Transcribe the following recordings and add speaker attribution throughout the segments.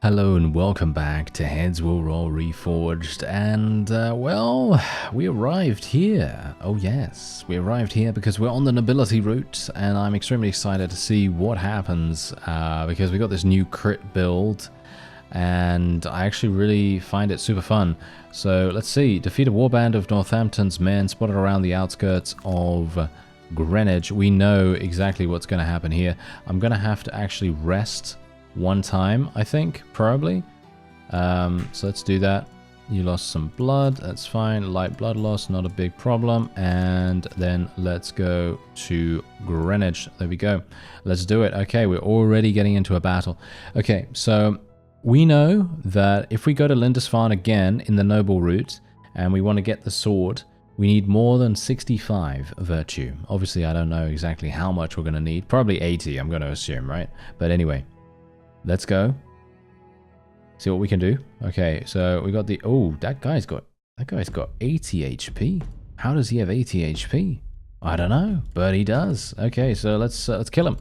Speaker 1: Hello and welcome back to HWR Reforged, and well, we arrived here. Oh yes, we arrived here because we're on the nobility route, and I'm extremely excited to see what happens because we got this new crit build, and I actually really find it super fun. So let's see, defeat a warband of Northampton's men spotted around the outskirts of Greenwich. We know exactly what's going to happen here. I'm going to have to actually rest one time, I think, probably. So let's do that. You lost some blood, that's fine. Light blood loss, not a big problem. And then let's go to Greenwich. There we go. Let's do it. Okay, we're already getting into a battle. Okay, so we know that if we go to Lindisfarne again in the noble route and we want to get the sword, we need more than 65 virtue. Obviously, I don't know exactly how much we're going to need. Probably 80, I'm going to assume, right? But anyway, let's go. See what we can do. Okay, so we got the... Oh, that guy's got 80 HP. How does he have 80 HP? I don't know, but he does. Okay, so let's kill him.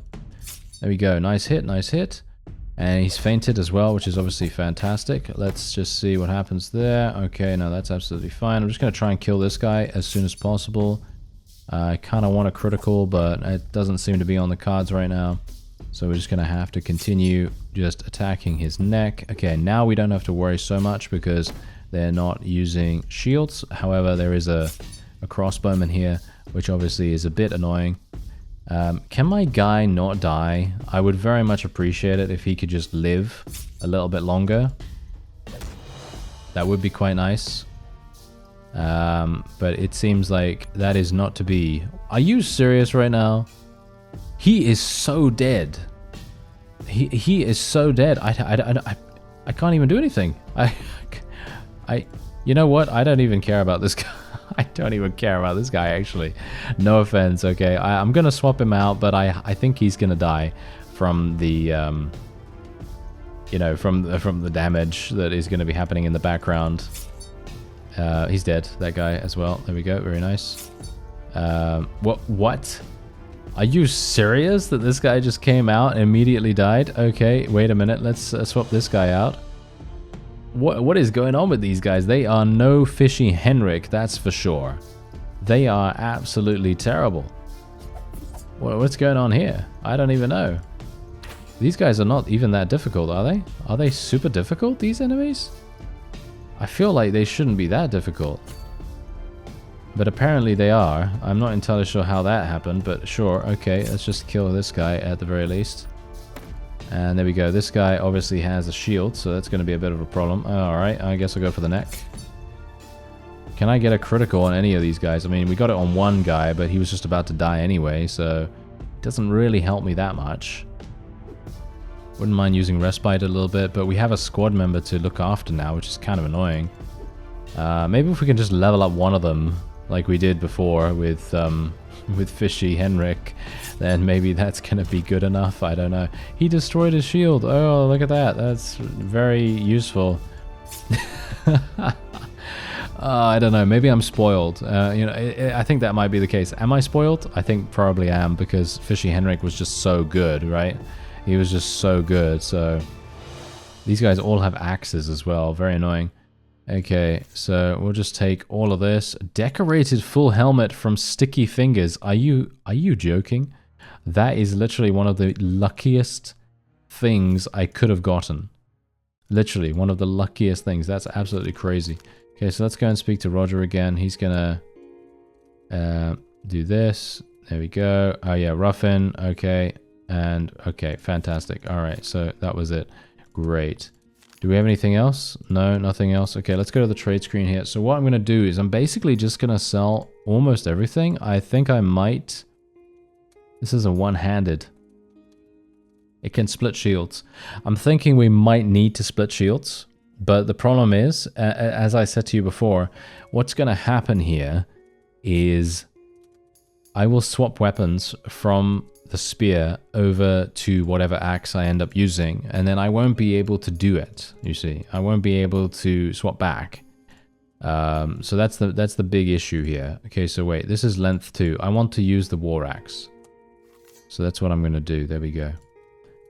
Speaker 1: There we go. Nice hit, nice hit. And he's fainted as well, which is obviously fantastic. Let's just see what happens there. Okay, no, that's absolutely fine. I'm just going to try and kill this guy as soon as possible. I kind of want a critical, but it doesn't seem to be on the cards right now. So we're just going to have to continue just attacking his neck. Okay, now we don't have to worry so much because they're not using shields. However, there is a crossbowman here, which obviously is a bit annoying. Can my guy not die? I would very much appreciate it if he could just live a little bit longer. That would be quite nice. But it seems like that is not to be. Are you serious right now? He is so dead. He is so dead. I can't even do anything. You know what? I don't even care about this guy. I don't even care about this guy, actually. No offense, okay? I'm going to swap him out, but I think he's going to die from the, you know, from the damage that is going to be happening in the background. He's dead, that guy as well. There we go, very nice. What? Are you serious that this guy just came out and immediately died? Okay, wait a minute. Let's swap this guy out. What is going on with these guys? They are no fishy Henrik, that's for sure. They are absolutely terrible. What's going on here? I don't even know. These guys are not even that difficult, are they? Are they super difficult, these enemies? I feel like they shouldn't be that difficult. But apparently they are. I'm not entirely sure how that happened, but sure. Okay, let's just kill this guy at the very least. And there we go. This guy obviously has a shield, so that's going to be a bit of a problem. Alright, I guess I'll go for the neck. Can I get a critical on any of these guys? I mean, we got it on one guy, but he was just about to die anyway, so it doesn't really help me that much. Wouldn't mind using respite a little bit, but we have a squad member to look after now, which is kind of annoying. Maybe if we can just level up one of them, like we did before with Fishy Henrik, then maybe that's gonna be good enough. I don't know. He destroyed his shield. Oh, look at that. That's very useful. I don't know. Maybe I'm spoiled. You know, I think that might be the case. Am I spoiled? I think probably am, because Fishy Henrik was just so good, right? He was just so good. So these guys all have axes as well. Very annoying. Okay, so we'll just take all of this. Decorated full helmet from Sticky Fingers. Are you joking? That is literally one of the luckiest things I could have gotten. Literally, one of the luckiest things. That's absolutely crazy. Okay, so let's go and speak to Roger again. He's gonna do this. There we go. Oh yeah, Ruffin. Okay, and okay, fantastic. All right, so that was it. Great. Do we have anything else? No, nothing else. Okay, let's go to the trade screen here. So what I'm going to do is I'm basically just going to sell almost everything. I think I might... This is a one-handed. It can split shields. I'm thinking we might need to split shields. But the problem is, as I said to you before, what's going to happen here is I will swap weapons from the spear over to whatever axe I end up using, and then I won't be able to do it, you see. I won't be able to swap back. So that's the big issue here. Okay, so wait, this is length 2. I want to use the war axe. So that's what I'm going to do. There we go.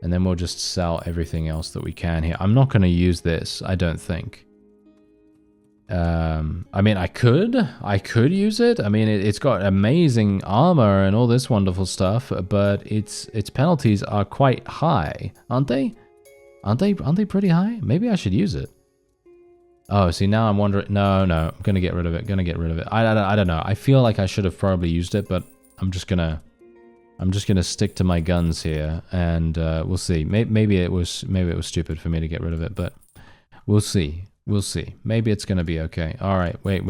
Speaker 1: And then we'll just sell everything else that we can here. I'm not going to use this, I don't think. I mean, I could use it. I mean, it's got amazing armor and all this wonderful stuff, but its penalties are quite high, aren't they? Aren't they pretty high? Maybe I should use it. Oh, see, now I'm wondering. No, I'm gonna get rid of it. I don't know. I feel like I should have probably used it, but I'm just gonna stick to my guns here, and we'll see. Maybe it was stupid for me to get rid of it, but we'll see. We'll see. Maybe it's going to be okay. All right. Wait.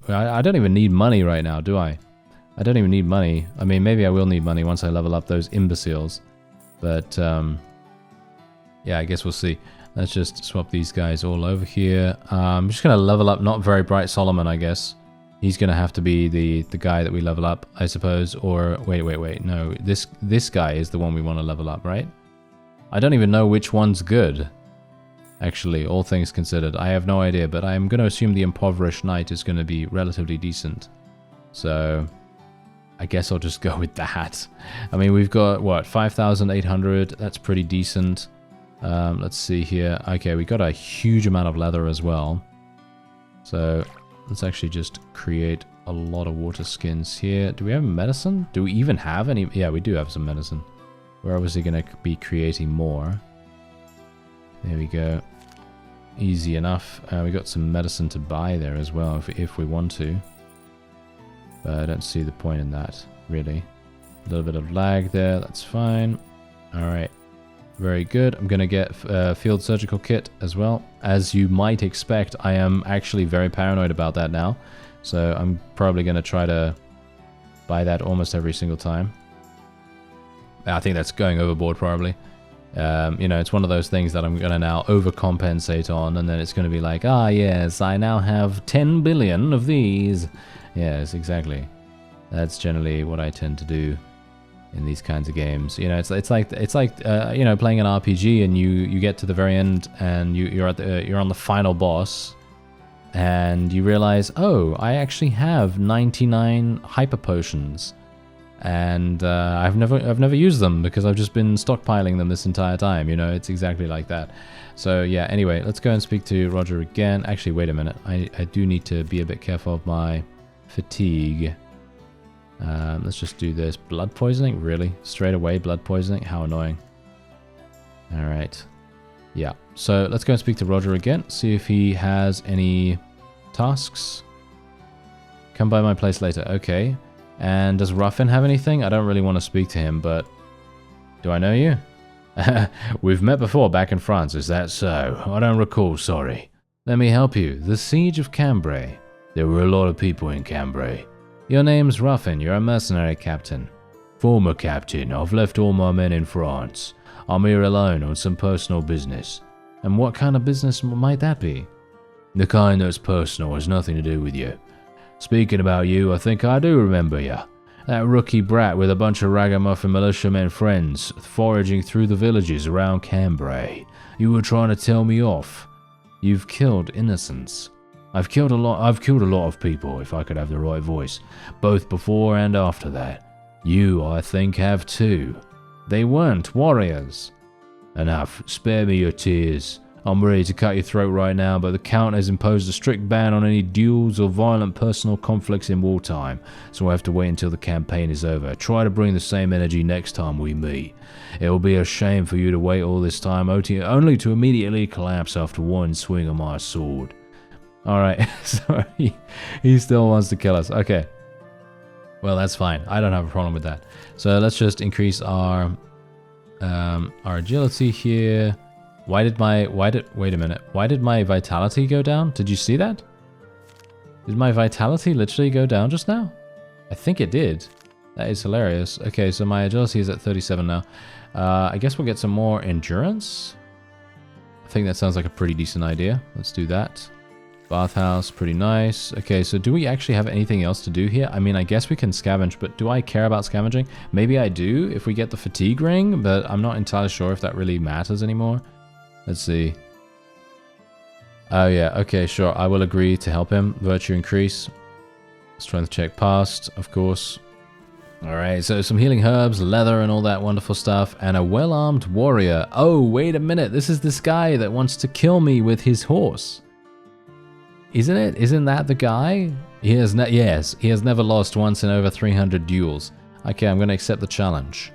Speaker 1: I don't even need money right now, do I? I don't even need money. I mean, maybe I will need money once I level up those imbeciles. But, yeah, I guess we'll see. Let's just swap these guys all over here. I'm just going to level up not very bright Solomon, I guess. He's going to have to be the guy that we level up, I suppose. Or, wait. No, this guy is the one we want to level up, right? I don't even know which one's good. Actually, all things considered, I have no idea, but I'm going to assume the Impoverished Knight is going to be relatively decent. So, I guess I'll just go with that. I mean, we've got, what, 5,800? That's pretty decent. Let's see here. Okay, we got a huge amount of leather as well. So, let's actually just create a lot of water skins here. Do we have medicine? Do we even have any? Yeah, we do have some medicine. We're obviously going to be creating more. There we go. Easy enough. We got some medicine to buy there as well if we want to. But I don't see the point in that, really. A little bit of lag there, that's fine. Alright. Very good. I'm going to get field surgical kit as well. As you might expect, I am actually very paranoid about that now. So I'm probably going to try to buy that almost every single time. I think that's going overboard probably. You know, it's one of those things that I'm going to now overcompensate on, and then it's going to be like, ah, yes, I now have 10 billion of these. Yes, exactly. That's generally what I tend to do in these kinds of games. You know, it's like you know, playing an RPG, and you get to the very end, and you're on the final boss, and you realize, oh, I actually have 99 hyper potions. And I've never used them because I've just been stockpiling them this entire time. You know, it's exactly like that. So yeah, anyway, let's go and speak to Roger again. Actually, wait a minute. I do need to be a bit careful of my fatigue. Let's just do this. Blood poisoning? Really? Straight away blood poisoning? How annoying. Alright. Yeah. So let's go and speak to Roger again. See if he has any tasks. Come by my place later. Okay. And does Ruffin have anything? I don't really want to speak to him, but... Do I know you? We've met before back in France, is that so? I don't recall, sorry. Let me help you. The Siege of Cambrai. There were a lot of people in Cambrai. Your name's Ruffin, you're a mercenary captain. Former captain, I've left all my men in France. I'm here alone on some personal business. And what kind of business might that be? The kind that's personal has nothing to do with you. Speaking about you, I think I do remember you. That rookie brat with a bunch of ragamuffin militiamen friends foraging through the villages around Cambrai. You were trying to tell me off. You've killed innocents. I've killed a lot of people, if I could have the right voice, both before and after that. You, I think, have too. They weren't warriors. Enough, spare me your tears. I'm ready to cut your throat right now, but the Count has imposed a strict ban on any duels or violent personal conflicts in wartime, so I have to wait until the campaign is over. Try to bring the same energy next time we meet. It will be a shame for you to wait all this time, only to immediately collapse after one swing of my sword. Alright, sorry, he still wants to kill us. Okay. Well, that's fine. I don't have a problem with that. So let's just increase our agility here. Wait a minute. Why did my vitality go down? Did you see that? Did my vitality literally go down just now? I think it did. That is hilarious. Okay, so my agility is at 37 now. I guess we'll get some more endurance. I think that sounds like a pretty decent idea. Let's do that. Bathhouse, pretty nice. Okay, so do we actually have anything else to do here? I mean, I guess we can scavenge, but do I care about scavenging? Maybe I do if we get the fatigue ring, but I'm not entirely sure if that really matters anymore. Let's see. Oh yeah, okay, sure. I will agree to help him. Virtue increase. Strength check passed, of course. Alright, so some healing herbs, leather and all that wonderful stuff, and a well-armed warrior. Oh, wait a minute, this is this guy that wants to kill me with his horse. Isn't it? Isn't that the guy? Yes, he has never lost once in over 300 duels. Okay, I'm going to accept the challenge.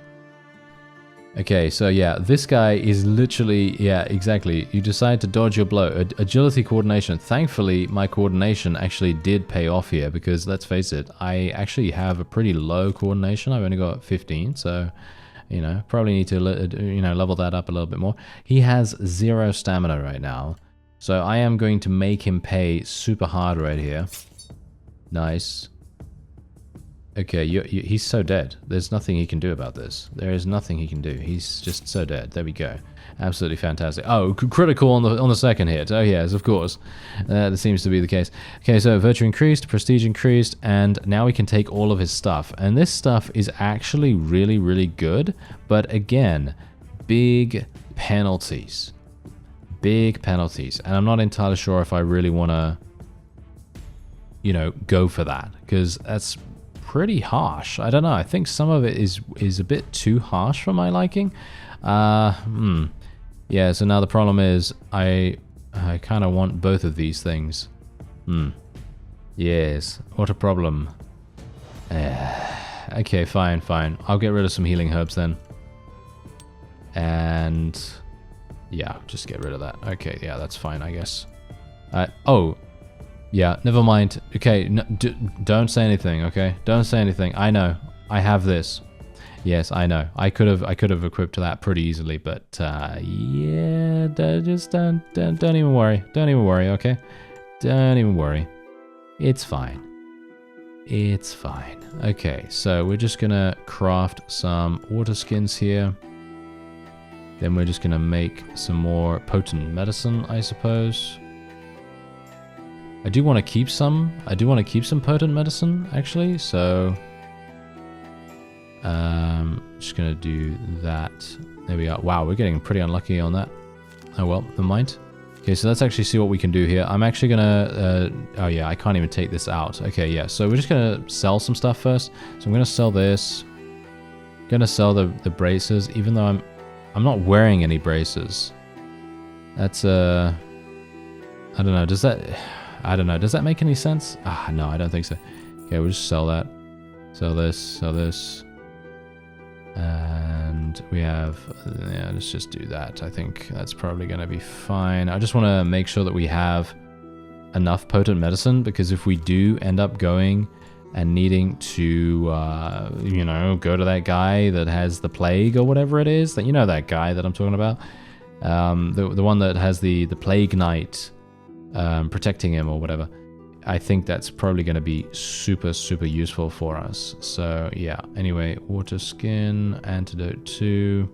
Speaker 1: Okay, so yeah, this guy is literally, yeah, exactly. You decide to dodge your blow. Agility, coordination. Thankfully, my coordination actually did pay off here because, let's face it, I actually have a pretty low coordination. I've only got 15, so, you know, probably need to, level that up a little bit more. He has 0 stamina right now, so I am going to make him pay super hard right here. Nice. Okay, he's so dead. There's nothing he can do about this. There is nothing he can do. He's just so dead. There we go. Absolutely fantastic. Oh, critical on the second hit. Oh yes, of course. That seems to be the case. Okay, so virtue increased, prestige increased, and now we can take all of his stuff. And this stuff is actually really, really good. But again, big penalties. Big penalties. And I'm not entirely sure if I really want to, you know, go for that. Because that's pretty harsh. I don't know. I think some of it is a bit too harsh for my liking. Yeah, so now the problem is I kind of want both of these things. Yes, what a problem. Okay, fine. I'll get rid of some healing herbs then. And yeah, just get rid of that. Okay, yeah, that's fine, I guess. Oh, yeah, never mind. Okay, don't say anything, okay? Don't say anything. I know. I have this. Yes, I know. I could have equipped that pretty easily, but yeah, just don't even worry. Don't even worry, okay? Don't even worry. It's fine. It's fine. Okay, so we're just gonna craft some water skins here. Then we're just gonna make some more potent medicine, I suppose. I do want to keep some. I do want to keep some potent medicine, actually. So, just gonna do that. There we are. Wow, we're getting pretty unlucky on that. Oh well, never mind. Okay, so let's actually see what we can do here. I'm actually gonna. Oh yeah, I can't even take this out. Okay, yeah. So we're just gonna sell some stuff first. So I'm gonna sell this. Gonna sell the braces, even though I'm not wearing any braces. That's I don't know. Does that? I don't know. Does that make any sense? No, I don't think so. Okay, we'll just sell that. Sell this. Sell this. And we have... Yeah, let's just do that. I think that's probably going to be fine. I just want to make sure that we have enough potent medicine, because if we do end up going and needing to, you know, go to that guy that has the plague or whatever it is, that, you know, that guy that I'm talking about, the one that has the plague knight protecting him or whatever, I think that's probably going to be super, super useful for us. So yeah, anyway, water skin, antidote 2.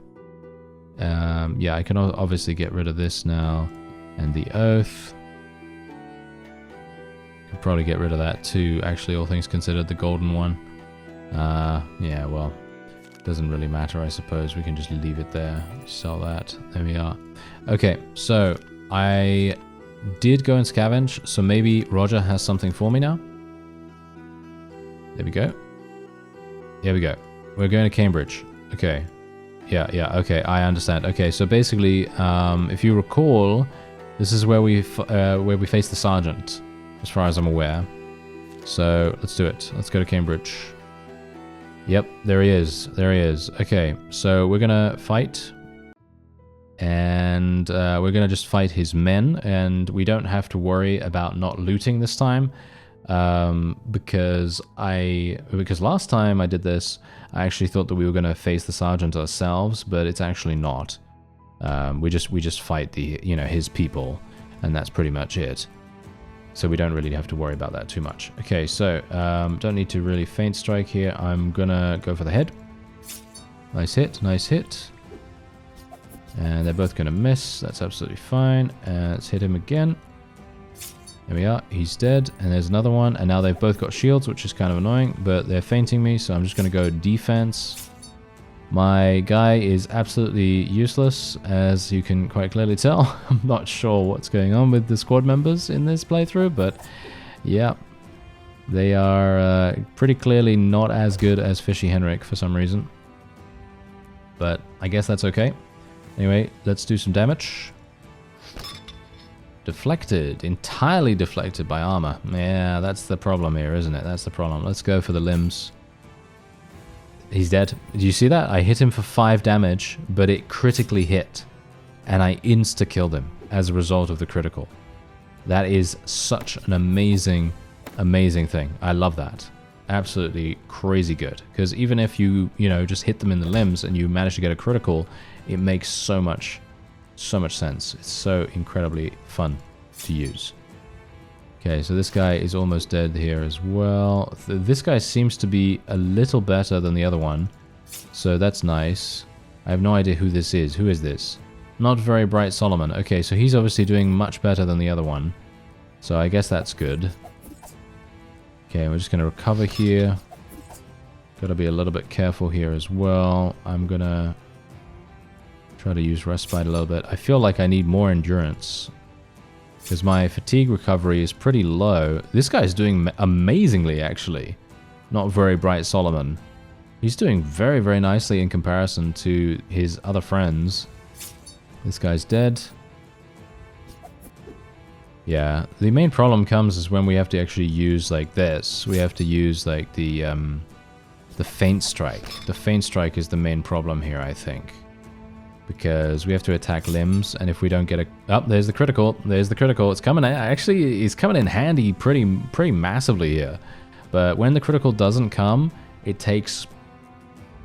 Speaker 1: Yeah, I can obviously get rid of this now. And the oath. Could probably get rid of that too, actually, all things considered, the golden one. Yeah, well, doesn't really matter, I suppose. We can just leave it there. Sell that. There we are. Okay, so I did go and scavenge, so maybe Roger has something for me now. There we go. Here we go. We're going to Cambridge. Okay. Yeah, okay, I understand. Okay, so basically, if you recall, this is where we face the sergeant, as far as I'm aware. So let's do it. Let's go to Cambridge. Yep, there he is. There he is. Okay, so we're gonna fight. And we're gonna just fight his men, and we don't have to worry about not looting this time, because last time I did this, I actually thought that we were gonna face the sergeant ourselves, but it's actually not. We just fight his people, and that's pretty much it. So we don't really have to worry about that too much. Okay, so don't need to really feint strike here. I'm gonna go for the head. Nice hit, nice hit. And they're both going to miss. That's absolutely fine. Let's hit him again. There we are. He's dead. And there's another one. And now they've both got shields, which is kind of annoying. But they're feinting me, so I'm just going to go defense. My guy is absolutely useless, as you can quite clearly tell. I'm not sure what's going on with the squad members in this playthrough, but yeah. They are pretty clearly not as good as Fishy Henrik for some reason. But I guess that's okay. Anyway, let's do some damage. Deflected. Entirely deflected by armor. Yeah, that's the problem here, isn't it? That's the problem. Let's go for the limbs. He's dead. Do you see that? I hit him for 5 damage, but it critically hit. And I insta-killed him as a result of the critical. That is such an amazing, amazing thing. I love that. Absolutely crazy good. Because even if you just hit them in the limbs and you manage to get a critical, it makes so much sense. It's so incredibly fun to use. Okay, so this guy is almost dead here as well. This guy seems to be a little better than the other one, so that's nice. I have no idea who this is. Who is this? Not Very Bright Solomon. Okay, so he's obviously doing much better than the other one, so I guess that's good. Okay, we're just going to recover here. Got to be a little bit careful here as well. I'm going to try to use respite a little bit. I feel like I need more endurance because my fatigue recovery is pretty low. This guy's doing amazingly, actually. Not Very Bright Solomon. He's doing very, very nicely in comparison to his other friends. This guy's dead. Yeah, the main problem comes is when we have to actually use like this. We have to use like the feint strike. The feint strike is the main problem here, I think. Because we have to attack limbs, and if we don't get a... Oh, there's the critical. There's the critical. It's coming in. Actually, it's coming in handy pretty massively here. But when the critical doesn't come, it takes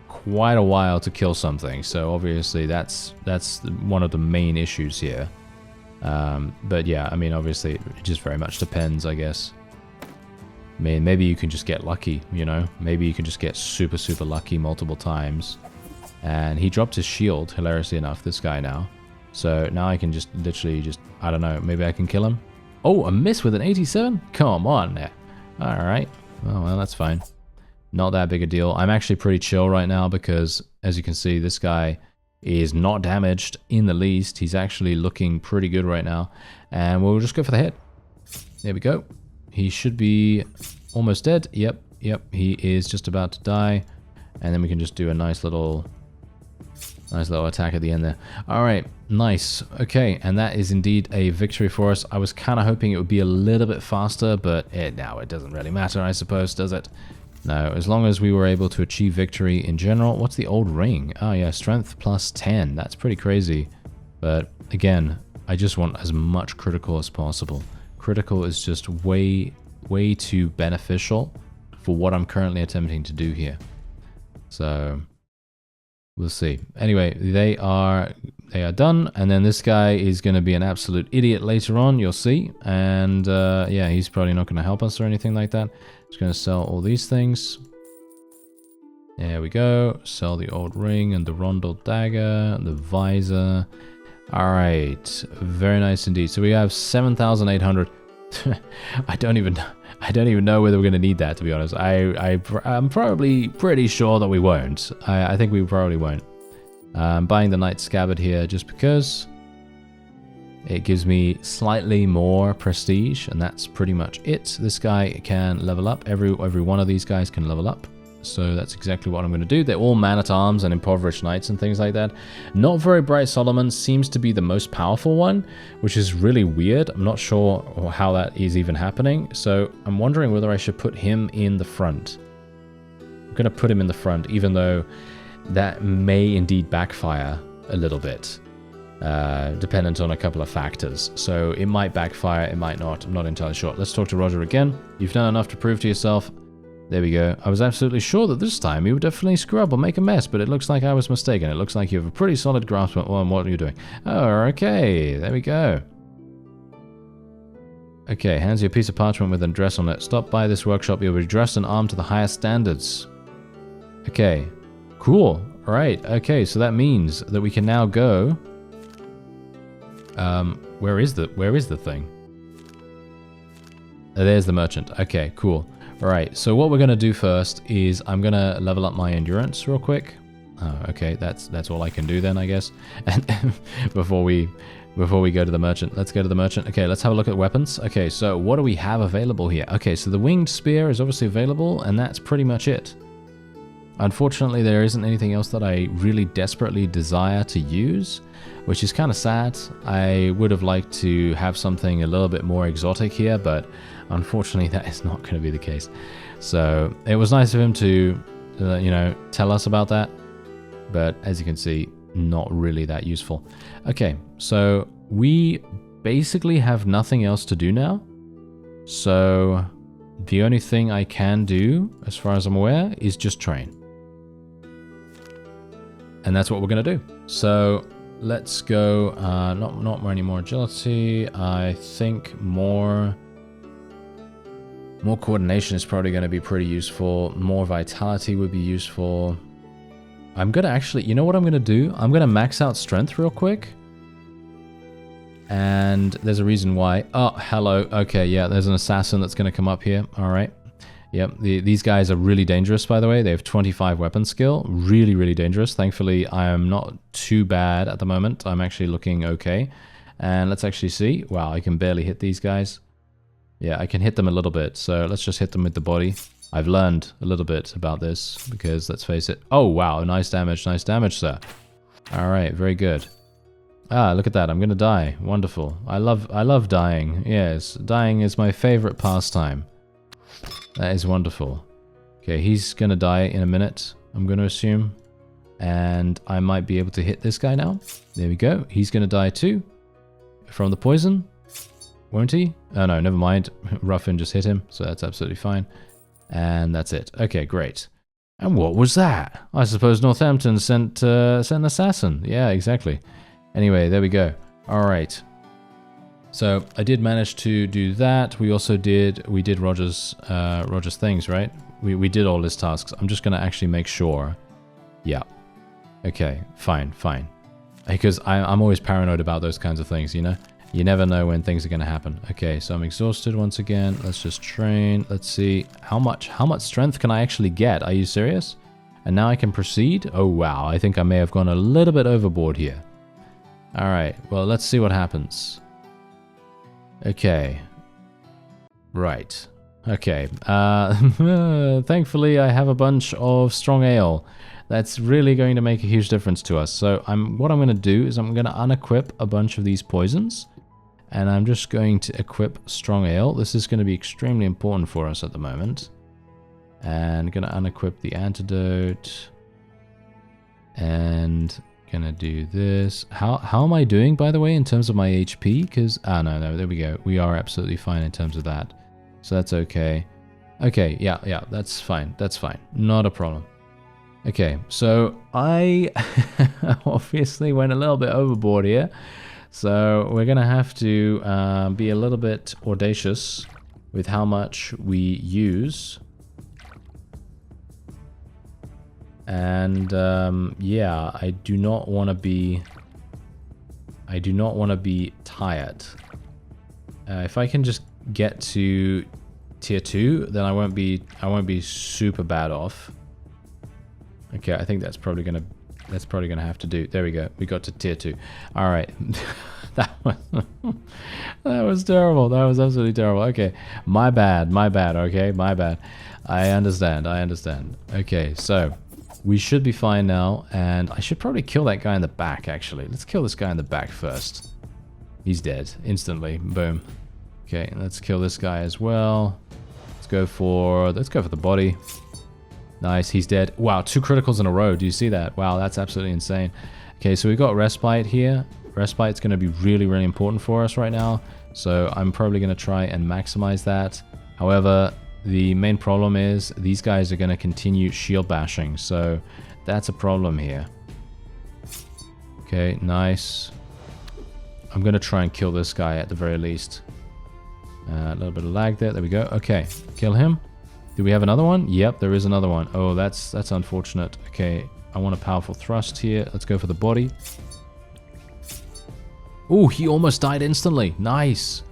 Speaker 1: quite a while to kill something. So obviously, that's one of the main issues here. But yeah, I mean, obviously, it just very much depends, I guess. I mean, maybe you can just get lucky, you know? Maybe you can just get super, super lucky multiple times. And he dropped his shield, hilariously enough, this guy now. So now I can just literally just, I don't know, maybe I can kill him. Oh, a miss with an 87? Come on now. Alright. Oh, well, that's fine. Not that big a deal. I'm actually pretty chill right now because, as you can see, this guy is not damaged in the least. He's actually looking pretty good right now. And we'll just go for the hit. There we go. He should be almost dead. Yep, he is just about to die. And then we can just do a nice little attack at the end there. Alright, nice. Okay, and that is indeed a victory for us. I was kind of hoping it would be a little bit faster, but now it doesn't really matter, I suppose, does it? No, as long as we were able to achieve victory in general. What's the old ring? Oh yeah, strength plus 10. That's pretty crazy. But again, I just want as much critical as possible. Critical is just way too beneficial for what I'm currently attempting to do here. So we'll see. Anyway, they are done, and then this guy is going to be an absolute idiot later on, you'll see. And yeah, he's probably not going to help us or anything like that. Just going to sell all these things. There we go. Sell the old ring and the rondel dagger, the visor. All right, very nice indeed. So we have 7,800. I don't even know whether we're going to need that, to be honest. I'm probably pretty sure that we won't. I think we probably won't. I'm buying the Knight Scabbard here just because it gives me slightly more prestige, and that's pretty much it. This guy can level up. Every one of these guys can level up. So that's exactly what I'm going to do. They're all man-at-arms and impoverished knights and things like that. Not Very Bright Solomon seems to be the most powerful one, which is really weird. I'm not sure how that is even happening. So I'm wondering whether I should put him in the front. I'm going to put him in the front, even though that may indeed backfire a little bit, dependent on a couple of factors. So it might backfire, it might not. I'm not entirely sure. Let's talk to Roger again. You've done enough to prove to yourself. There we go. I was absolutely sure that this time you would definitely screw up or make a mess, but it looks like I was mistaken. It looks like you have a pretty solid grasp on what you're doing. Oh, okay. There we go. Okay, hands you a piece of parchment with an address on it. Stop by this workshop. You'll be dressed and armed to the highest standards. Okay. Cool. All right. Okay, so that means that we can now go... where is the thing? Oh, there's the merchant. Okay, cool. Alright, so what we're going to do first is I'm going to level up my endurance real quick. Oh, okay, that's all I can do then, I guess. And before we before we go to the merchant. Let's go to the merchant. Okay, let's have a look at weapons. Okay, so what do we have available here? Okay, so the winged spear is obviously available, and that's pretty much it. Unfortunately, there isn't anything else that I really desperately desire to use, which is kind of sad. I would have liked to have something a little bit more exotic here, but unfortunately that is not going to be the case. So it was nice of him to, you know, tell us about that, but as you can see, not really that useful. Okay, so we basically have nothing else to do now. So the only thing I can do, as far as I'm aware, is just train. And that's what we're going to do. So let's go, not any more agility. I think more coordination is probably going to be pretty useful. More vitality would be useful. I'm going to actually, you know what I'm going to do? I'm going to max out strength real quick. And there's a reason why. Oh, hello. Okay, yeah, there's an assassin that's going to come up here. All right. Yep, these guys are really dangerous, by the way. They have 25 weapon skill. Really, really dangerous. Thankfully, I am not too bad at the moment. I'm actually looking okay. And let's actually see. Wow, I can barely hit these guys. Yeah, I can hit them a little bit. So let's just hit them with the body. I've learned a little bit about this because, let's face it. Oh, wow, nice damage, sir. All right, very good. Ah, look at that. I'm going to die. Wonderful. I love dying. Yes, dying is my favorite pastime. That is wonderful. Okay, he's gonna die in a minute, I'm gonna assume. And I might be able to hit this guy now. There we go. He's gonna die too. From the poison. Won't he? Oh no, never mind. Ruffin just hit him, so that's absolutely fine. And that's it. Okay, great. And what was that? I suppose Northampton sent an assassin. Yeah, exactly. Anyway, there we go. Alright. So I did manage to do that. We did Roger's things, right? We did all his tasks. I'm just gonna actually make sure. Yeah. Okay, fine. Because I'm always paranoid about those kinds of things, you know? You never know when things are gonna happen. Okay, so I'm exhausted once again. Let's just train. Let's see how much strength can I actually get? Are you serious? And now I can proceed? Oh wow, I think I may have gone a little bit overboard here. Alright, well let's see what happens. Okay. Right. Okay. Thankfully, I have a bunch of strong ale. That's really going to make a huge difference to us. So what I'm going to do is I'm going to unequip a bunch of these poisons. And I'm just going to equip strong ale. This is going to be extremely important for us at the moment. And going to unequip the antidote. And gonna do this. How am I doing, by the way, in terms of my HP? Because no, there we go. We are absolutely fine in terms of that, so that's okay. Okay, yeah, that's fine. Not a problem. Okay, so I obviously went a little bit overboard here, so we're gonna have to be a little bit audacious with how much we use. And yeah, I do not want to be tired. If I can just get to tier 2, then I won't be super bad off. Okay, I think that's probably gonna have to do. There we go. We got to tier 2. All right. that was terrible. That was absolutely terrible. Okay, my bad. Okay, my bad. I understand. Okay, so we should be fine now, and I should probably kill that guy in the back, actually. Let's kill this guy in the back first. He's dead, instantly. Boom. Okay, let's kill this guy as well. Let's go for the body. Nice, he's dead. Wow, 2 criticals in a row. Do you see that? Wow, that's absolutely insane. Okay, so we've got Respite here. Respite's going to be really, really important for us right now. So I'm probably going to try and maximize that. However, the main problem is these guys are going to continue shield bashing, so that's a problem here. Okay, nice. I'm going to try and kill this guy at the very least. A little bit of lag there. There we go. Okay, kill him. Do we have another one? Yep, there is another one. Oh, that's unfortunate. Okay, I want a powerful thrust here. Let's go for the body. Oh, he almost died instantly. Nice.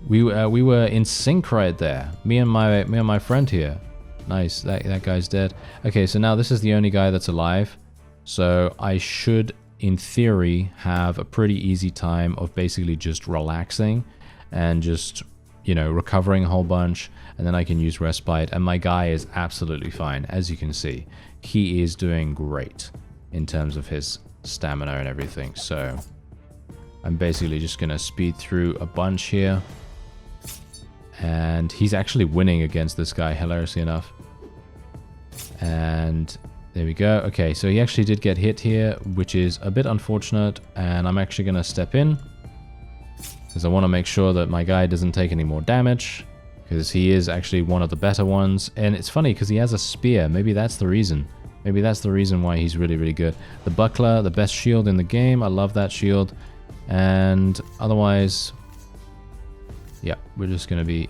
Speaker 1: We were in sync right there. Me and my friend here. Nice. That guy's dead. Okay, so now this is the only guy that's alive. So I should in theory, have a pretty easy time of basically just relaxing and just, you know, recovering a whole bunch, and then I can use respite, and my guy is absolutely fine. As you can see, he is doing great in terms of his stamina and everything. So I'm basically just gonna speed through a bunch here, and he's actually winning against this guy, hilariously enough. And there we go. Okay, so he actually did get hit here, which is a bit unfortunate, and I'm actually gonna step in because I want to make sure that my guy doesn't take any more damage, because he is actually one of the better ones. And it's funny because he has a spear. Maybe that's the reason. Maybe that's the reason why he's really, really good. The buckler, the best shield in the game. I love that shield. And otherwise, yeah, we're just going to be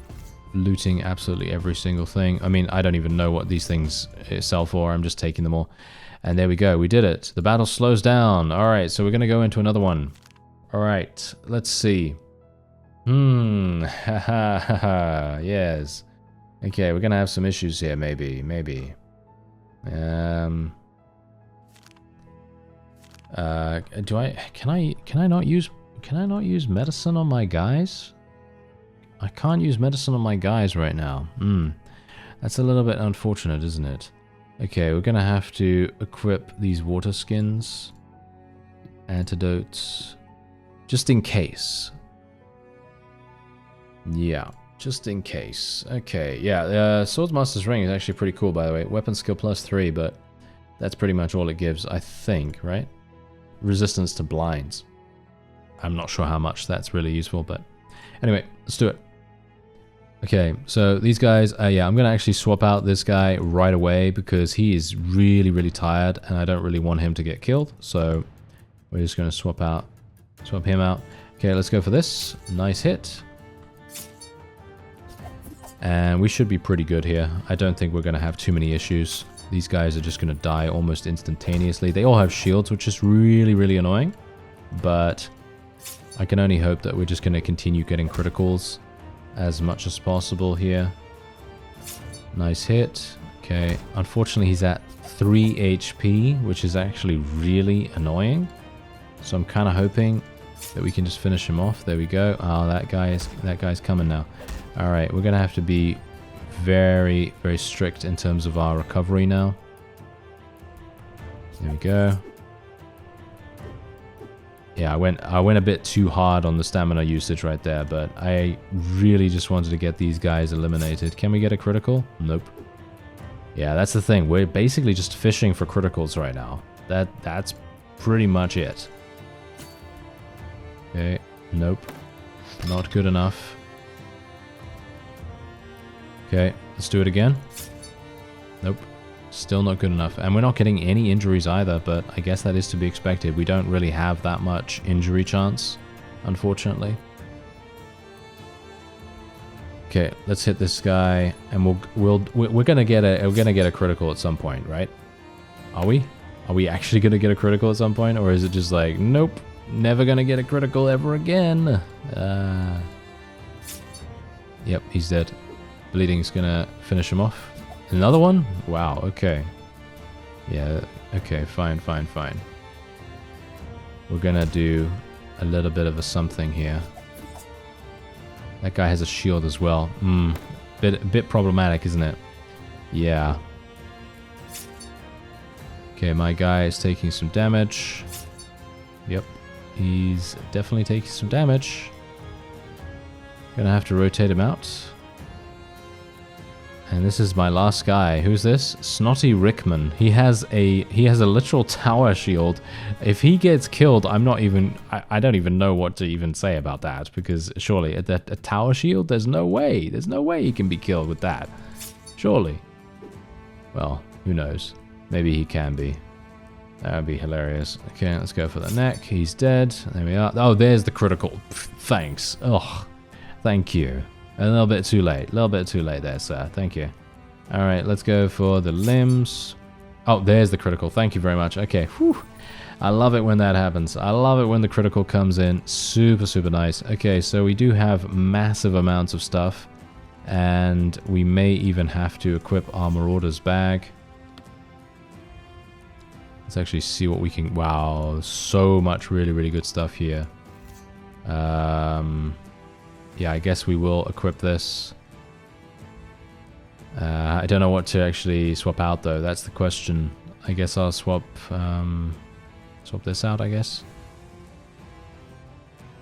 Speaker 1: looting absolutely every single thing. I mean, I don't even know what these things sell for. I'm just taking them all. And there we go. We did it. The battle slows down. All right, so we're going to go into another one. All right, let's see. Yes. Okay, we're gonna have some issues here, maybe. Can I not use medicine on my guys? I can't use medicine on my guys right now. That's a little bit unfortunate, isn't it? Okay, we're gonna have to equip these water skins, antidotes, just in case. Yeah, just in case. Okay, yeah, Swordsmaster's Ring is actually pretty cool, by the way. Weapon skill +3, but that's pretty much all it gives, I think, right? Resistance to blinds. I'm not sure how much that's really useful, but anyway, let's do it. Okay, so these guys, yeah, I'm going to actually swap out this guy right away because he is really, really tired, and I don't really want him to get killed, so we're just going to swap him out. Okay, let's go for this. Nice hit. And we should be pretty good here. I don't think we're going to have too many issues. These guys are just going to die almost instantaneously. They all have shields, which is really, really annoying. But I can only hope that we're just going to continue getting criticals as much as possible here. Nice hit. Okay, unfortunately he's at 3 HP, which is actually really annoying. So I'm kind of hoping that we can just finish him off. There we go. Oh, that guy's coming now. All right, we're gonna have to be very, very strict in terms of our recovery now. There we go. Yeah, I went a bit too hard on the stamina usage right there, but I really just wanted to get these guys eliminated. Can we get a critical? Nope. Yeah, that's the thing. We're basically just fishing for criticals right now. That's pretty much it. Okay, nope. Not good enough. Okay, let's do it again. Nope. Still not good enough. And we're not getting any injuries either, but I guess that is to be expected. We don't really have that much injury chance, unfortunately. Okay, let's hit this guy, and we're gonna get a critical at some point, right? Are we? Are we actually gonna get a critical at some point, or is it just like, nope, never gonna get a critical ever again? Yep, he's dead. Bleeding's gonna finish him off. Another one? Wow, okay. Yeah, okay, fine. We're gonna do a little bit of a something here. That guy has a shield as well. Bit problematic, isn't it? Yeah. Okay, my guy is taking some damage. Yep, he's definitely taking some damage. Gonna have to rotate him out. And this is my last guy. Who's this? Snotty Rickman. He has a literal tower shield. If he gets killed, I don't even know what to even say about that, because surely a tower shield, there's no way he can be killed with that. Surely. Well, who knows? Maybe he can be. That would be hilarious. Okay, let's go for the neck. He's dead. There we are. Oh, there's the critical. Thanks. Oh, thank you. A little bit too late. A little bit too late there, sir. Thank you. All right, let's go for the limbs. Oh, there's the critical. Thank you very much. Okay. Whew. I love it when that happens. I love it when the critical comes in. Super, super nice. Okay, so we do have massive amounts of stuff. And we may even have to equip our Marauder's bag. Let's actually see what we can... Wow, so much really, really good stuff here. Yeah, I guess we will equip this. I don't know what to actually swap out, though. That's the question. I guess I'll swap this out, I guess.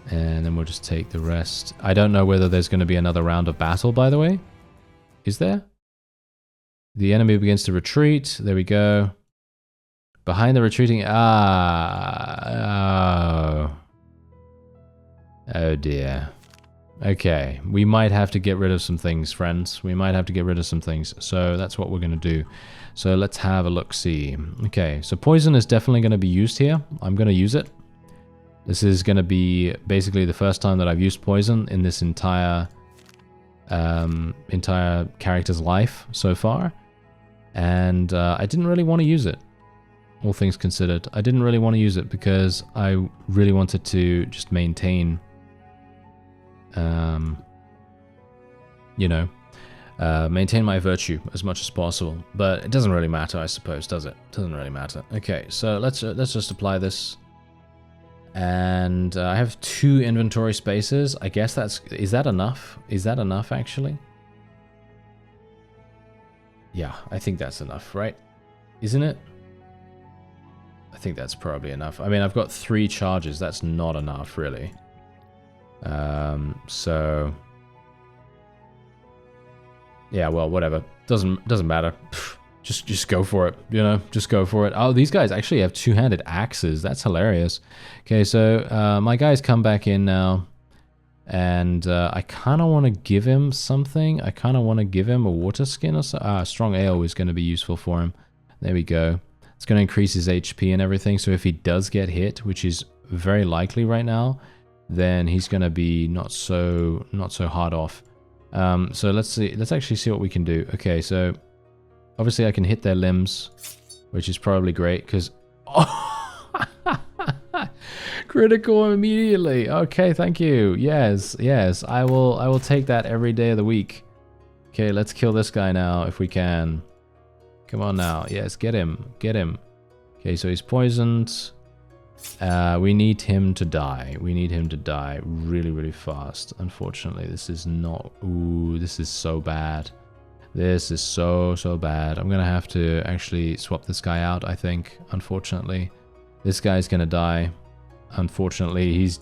Speaker 1: And then we'll just take the rest. I don't know whether there's going to be another round of battle, by the way. Is there? The enemy begins to retreat. There we go. Behind the retreating... Oh dear. Okay, we might have to get rid of some things, friends. We might have to get rid of some things. So that's what we're going to do. So let's have a look-see. Okay, so poison is definitely going to be used here. I'm going to use it. This is going to be basically the first time that I've used poison in this entire character's life so far. And I didn't really want to use it, all things considered. I didn't really want to use it because I really wanted to just maintain... maintain my virtue as much as possible, but it doesn't really matter, I suppose, does it? Doesn't really matter. Okay, so let's just apply this, and I have 2 inventory spaces. I guess is that enough? Is that enough actually? Yeah, I think that's enough, right? Isn't it? I think that's probably enough. I mean, I've got 3 charges. That's not enough, really. So yeah, well, whatever. Doesn't matter. Just go for it, you know, just go for it. Oh, these guys actually have 2-handed axes. That's hilarious. Okay, so my guys come back in now, and I kind of want to give him something. I kind of want to give him a water skin or so. Strong ale is going to be useful for him. There we go. It's going to increase his HP and everything, so if he does get hit, which is very likely right now, then he's going to be not so hard off. So let's actually see what we can do. Okay, so obviously I can hit their limbs, which is probably great because critical immediately. Okay, thank you. Yes, I will take that every day of the week. Okay, let's kill this guy now if we can. Come on now. Yes, get him. Okay, so he's poisoned. We need him to die. We need him to die really, really fast. Unfortunately, this is not... Ooh, this is so bad. This is so bad. I'm gonna have to actually swap this guy out, I think, unfortunately. This guy's gonna die. Unfortunately, he's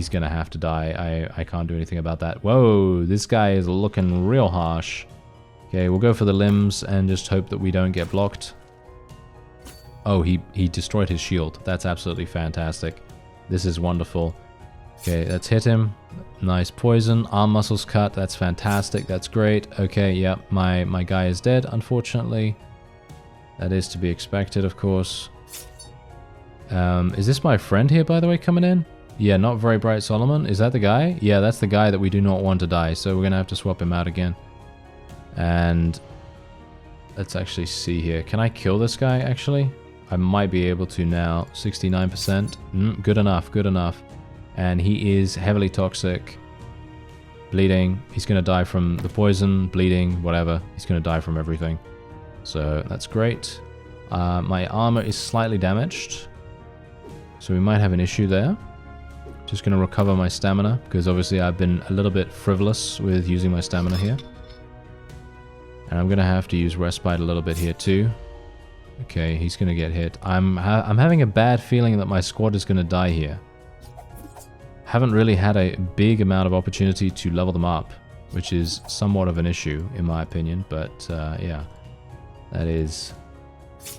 Speaker 1: gonna have to die. I can't do anything about that. Whoa, this guy is looking real harsh. Okay, we'll go for the limbs and just hope that we don't get blocked. Oh, he destroyed his shield. That's absolutely fantastic. This is wonderful. Okay, let's hit him. Nice poison. Arm muscles cut. That's fantastic. That's great. Okay, yeah, my guy is dead, unfortunately. That is to be expected, of course. Is this my friend here, by the way, coming in? Yeah, not very bright Solomon. Is that the guy? Yeah, that's the guy that we do not want to die, so we're going to have to swap him out again. And let's actually see here. Can I kill this guy, actually? I might be able to now. 69%. Good enough, good enough. And he is heavily toxic. Bleeding. He's going to die from the poison, bleeding, whatever. He's going to die from everything. So that's great. My armor is slightly damaged. So we might have an issue there. Just going to recover my stamina, because obviously I've been a little bit frivolous with using my stamina here. And I'm going to have to use respite a little bit here too. Okay, he's going to get hit. I'm having a bad feeling that my squad is going to die here. Haven't really had a big amount of opportunity to level them up, which is somewhat of an issue in my opinion. But yeah, that is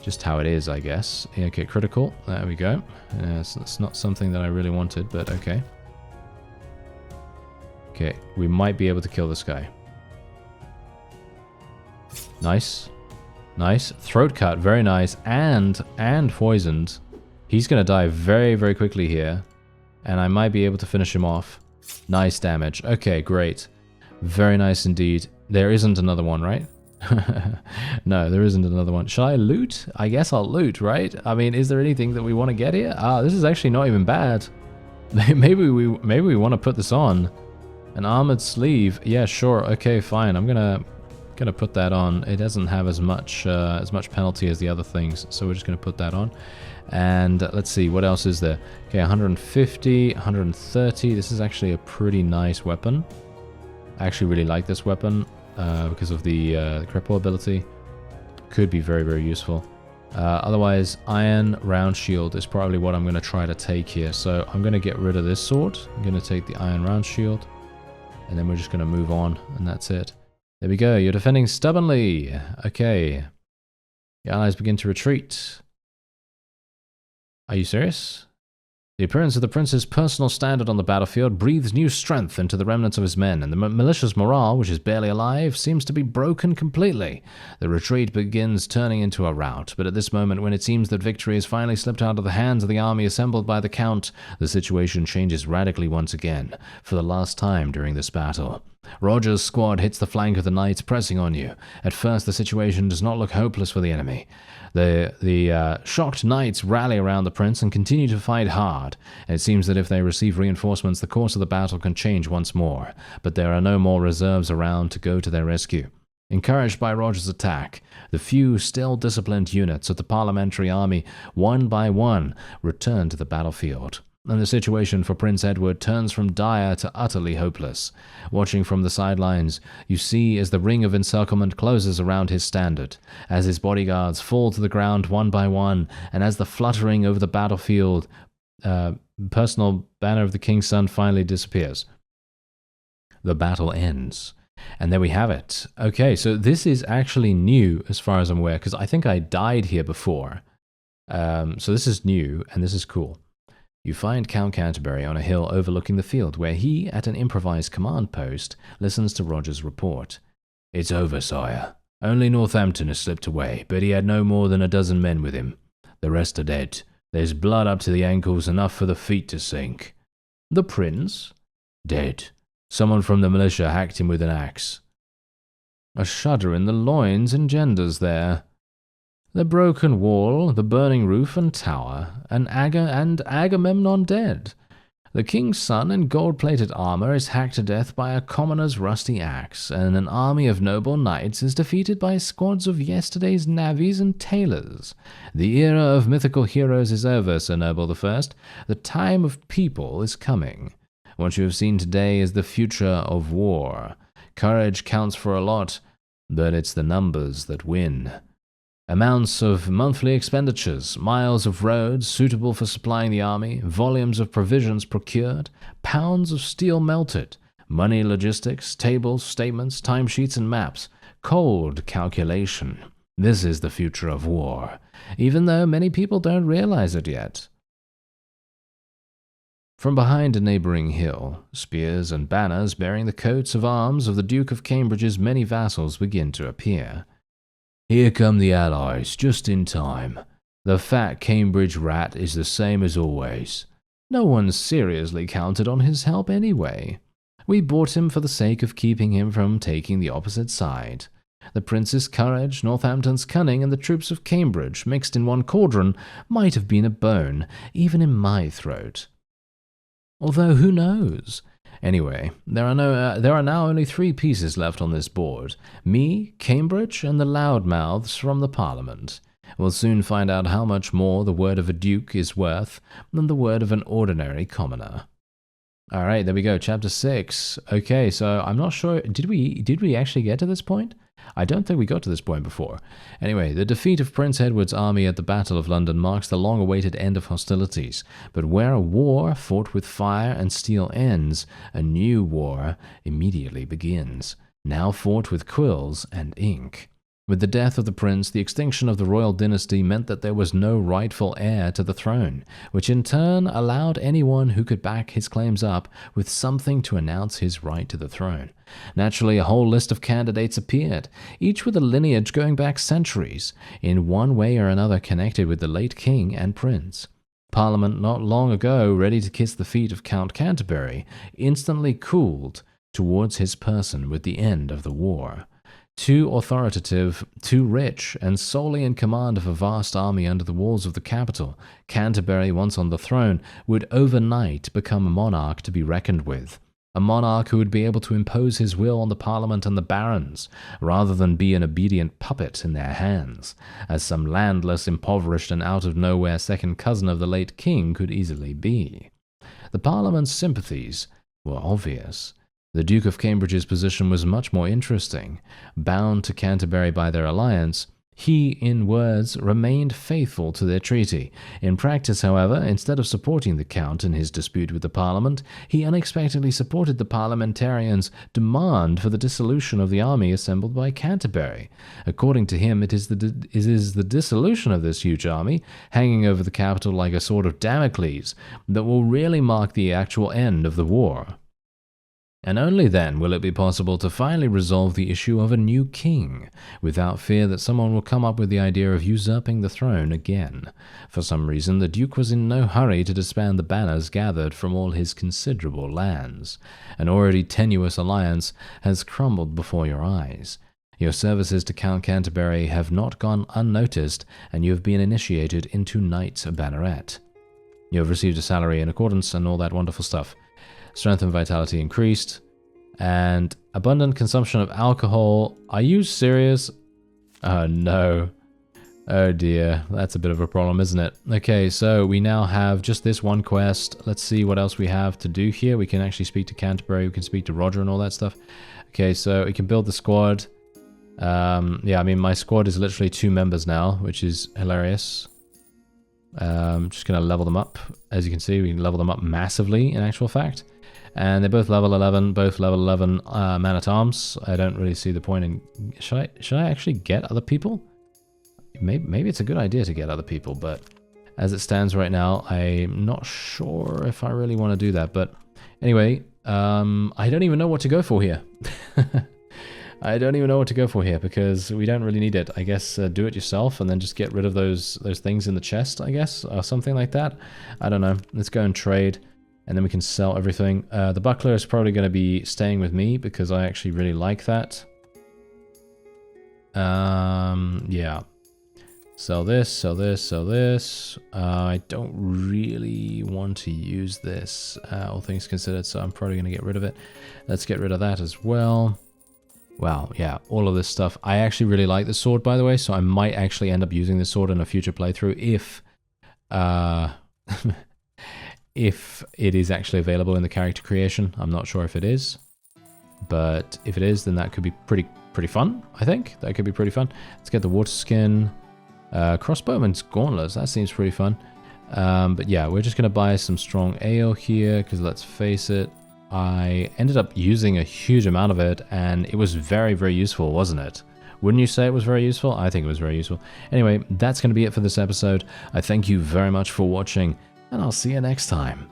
Speaker 1: just how it is, I guess. Okay, critical. There we go. It's not something that I really wanted, but okay. Okay, we might be able to kill this guy. Nice. Nice. Throat cut. Very nice. And poisoned. He's going to die very, very quickly here. And I might be able to finish him off. Nice damage. Okay, great. Very nice indeed. There isn't another one, right? No, there isn't another one. Shall I loot? I guess I'll loot, right? I mean, is there anything that we want to get here? Ah, this is actually not even bad. Maybe we want to put this on. An armored sleeve. Yeah, sure. Okay, fine. I'm gonna Gonna put that on. It doesn't have as much penalty as the other things, so we're just gonna put that on. And let's see, what else is there? Okay, 150, 130. This is actually a pretty nice weapon. I actually really like this weapon because of the cripple ability. Could be very, very useful. Otherwise, iron round shield is probably what I'm going to try to take here. So I'm going to get rid of this sword. I'm going to take the iron round shield. And then we're just going to move on, and that's it. There we go. You're defending stubbornly. Okay. The allies begin to retreat. Are you serious? The appearance of the prince's personal standard on the battlefield breathes new strength into the remnants of his men, and the militia's morale, which is barely alive, seems to be broken completely. The retreat begins turning into a rout, but at this moment, when it seems that victory has finally slipped out of the hands of the army assembled by the Count, the situation changes radically once again, for the last time during this battle. Roger's squad hits the flank of the knights pressing on you. At first, the situation does not look hopeless for the enemy. The shocked knights rally around the prince and continue to fight hard. It seems that if they receive reinforcements, the course of the battle can change once more, but there are no more reserves around to go to their rescue. Encouraged by Roger's attack, the few still disciplined units of the parliamentary army, one by one, return to the battlefield. And the situation for Prince Edward turns from dire to utterly hopeless. Watching from the sidelines, you see as the ring of encirclement closes around his standard, as his bodyguards fall to the ground one by one, and as the fluttering over the battlefield personal banner of the King's Son finally disappears. The battle ends. And there we have it. Okay, so this is actually new as far as I'm aware, because I think I died here before. So this is new, and this is cool. You find Count Canterbury on a hill overlooking the field, where he, at an improvised command post, listens to Roger's report. "It's over, sire. Only Northampton has slipped away, but he had no more than a dozen men with him. The rest are dead. There's blood up to the ankles, enough for the feet to sink." "The prince?" "Dead. Someone from the militia hacked him with an axe." A shudder in the loins engenders there. The broken wall, the burning roof and tower, and Agamemnon dead. The King's Son in gold-plated armor is hacked to death by a commoner's rusty axe, and an army of noble knights is defeated by squads of yesterday's navvies and tailors. The era of mythical heroes is over, Sir Noble I. The time of people is coming. What you have seen today is the future of war. Courage counts for a lot, but it's the numbers that win. Amounts of monthly expenditures, miles of roads suitable for supplying the army, volumes of provisions procured, pounds of steel melted, money logistics, tables, statements, timesheets, and maps. Cold calculation. This is the future of war, even though many people don't realize it yet. From behind a neighboring hill, spears and banners bearing the coats of arms of the Duke of Cambridge's many vassals begin to appear. Here come the allies, just in time. The fat Cambridge rat is the same as always. No one seriously counted on his help anyway. We bought him for the sake of keeping him from taking the opposite side. The prince's courage, Northampton's cunning, and the troops of Cambridge, mixed in one cauldron, might have been a bone, even in my throat. Although, who knows? Anyway, there are now only 3 pieces left on this board. Me, Cambridge, and the loudmouths from the Parliament. We'll soon find out how much more the word of a duke is worth than the word of an ordinary commoner. Alright, there we go, chapter 6. Okay, so I'm not sure, did we actually get to this point? I don't think we got to this point before. Anyway, the defeat of Prince Edward's army at the Battle of London marks the long-awaited end of hostilities. But where a war fought with fire and steel ends, a new war immediately begins, now fought with quills and ink. With the death of the prince, the extinction of the royal dynasty meant that there was no rightful heir to the throne, which in turn allowed anyone who could back his claims up with something to announce his right to the throne. Naturally, a whole list of candidates appeared, each with a lineage going back centuries, in one way or another connected with the late king and prince. Parliament, not long ago ready to kiss the feet of Count Canterbury, instantly cooled towards his person with the end of the war. Too authoritative, too rich, and solely in command of a vast army under the walls of the capital, Canterbury, once on the throne, would overnight become a monarch to be reckoned with. A monarch who would be able to impose his will on the parliament and the barons, rather than be an obedient puppet in their hands, as some landless, impoverished, and out-of-nowhere second cousin of the late king could easily be. The parliament's sympathies were obvious. The Duke of Cambridge's position was much more interesting. Bound to Canterbury by their alliance, he, in words, remained faithful to their treaty. In practice, however, instead of supporting the Count in his dispute with the Parliament, he unexpectedly supported the parliamentarians' demand for the dissolution of the army assembled by Canterbury. According to him, it is the dissolution of this huge army, hanging over the capital like a sword of Damocles, that will really mark the actual end of the war. And only then will it be possible to finally resolve the issue of a new king, without fear that someone will come up with the idea of usurping the throne again. For some reason, the Duke was in no hurry to disband the banners gathered from all his considerable lands. An already tenuous alliance has crumbled before your eyes. Your services to Count Canterbury have not gone unnoticed, and you have been initiated into Knight Banneret. You have received a salary in accordance and all that wonderful stuff. Strength and vitality increased, and abundant consumption of alcohol. Are you serious? Oh no. Oh dear, that's a bit of a problem, isn't it? Okay, so we now have just this one quest. Let's see what else we have to do here. We can actually speak to Canterbury, we can speak to Roger and all that stuff. Okay, so we can build the squad. Yeah, I mean, my squad is literally 2 members now, which is hilarious. Just gonna level them up. As you can see, we can level them up massively in actual fact. And they're both level 11, man-at-arms. I don't really see the point in... Should I actually get other people? Maybe it's a good idea to get other people, but as it stands right now, I'm not sure if I really want to do that. But anyway, I don't even know what to go for here. I don't even know what to go for here, because we don't really need it. I guess do it yourself and then just get rid of those things in the chest, I guess, or something like that. I don't know. Let's go and trade. And then we can sell everything. The buckler is probably going to be staying with me because I actually really like that. Yeah. Sell this, sell this, sell this. I don't really want to use this, all things considered, so I'm probably going to get rid of it. Let's get rid of that as well. Wow, yeah, all of this stuff. I actually really like this sword, by the way, so I might actually end up using this sword in a future playthrough if... if it is actually available in the character creation. I'm not sure if it is, but if it is, then that could be pretty fun, I think. That could be pretty fun. Let's get the water skin. Crossbowman's gauntlets, that seems pretty fun. But yeah, we're just going to buy some strong ale here, because let's face it, I ended up using a huge amount of it, and it was very, very useful, wasn't it? Wouldn't you say it was very useful? I think it was very useful. Anyway, that's going to be it for this episode. I thank you very much for watching, and I'll see you next time.